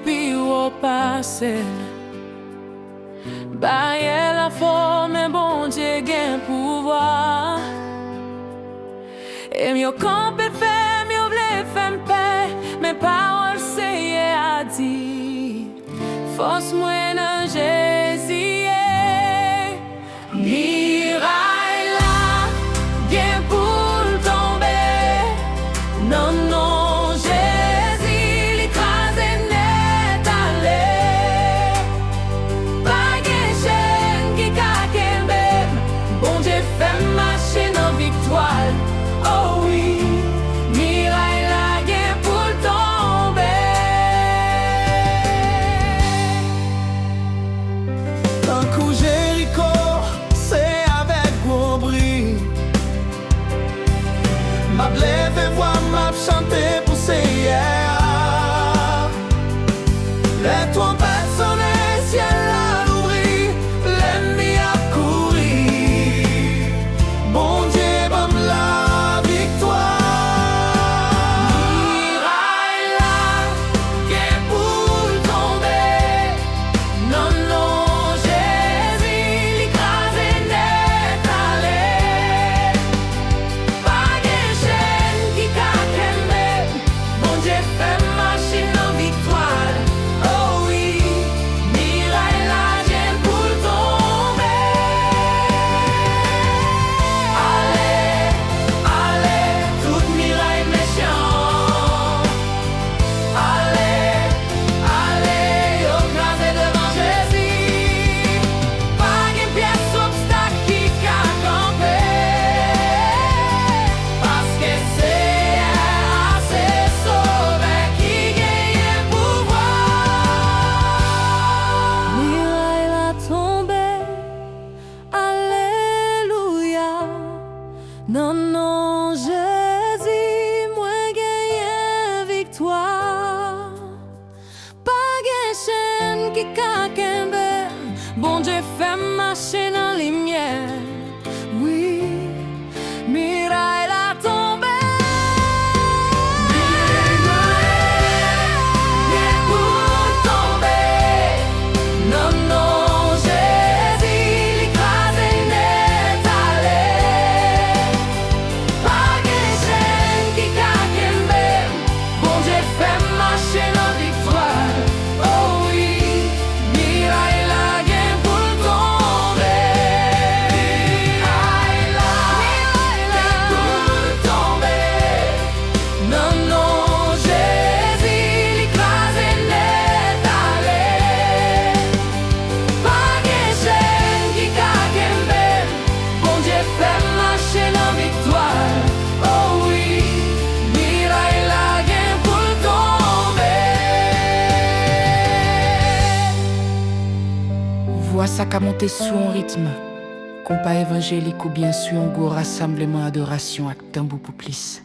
pi au passé. Baye la forme, bon Dieu gain pouvoir. Et mieux qu'on peut faire, mieux vle faire paix. Mes paroles c'est à dire. Force moi dans Jésus. Miraille là, gain pour tomber. Non, non, Jésus, l'écrasé net allé. Pas gain chaîne qui kakembe. Bon Dieu fait marcher dans victoire. Oh oui, miraille là, gain pour tomber. Tant que Jéricho, c'est avec gros bruit. M'a levé voix, m'a chanté pour ces hier. Les trompettes sonnaient, ciel a ouvri, l'ennemi a couru. Bon Dieu, bon la victoire. Miraille là, gain pour tomber. Non, non, Jésus, l'écrasé net allé. Pas gain chaîne qui kakembe. Bon Dieu fait marcher dans victoire. Oh oui, miraille là, gain pour tomber. Allez, allez, toute miraille méchant. Allez, allez, écrasé devant Jésus. Pas une pièce obstacle qui qu'a campé. Parce que c'est assez sauvé qui gagne pouvoir. Miraille la tombée. Alléluia. Non, non, Jésus, moi gagne victoire. Pas gagne chaîne qui kakembe. Bon Dieu fait marcher dans les lumière. Oui, miraille la tombée. Miraille pour tomber. Non, non, Jésus, l'écrasé net allé. Pas gain chaîne qui kakembe. Bon Dieu fait marcher dans victoire. Oh oui, miraille la gain pour tomber. Miraille la pour tomber. Non, non, Jésus, l'écrasé net allé. Pas gain chaîne qui kakembe. Bon Dieu fait marcher dans victoire. Oh oui, miraille la gain pour tomber. Voix ça qu'a monté sous un rythme. Compas évangélique ou bien sûr un gros rassemblement adoration avec tambour pour plus.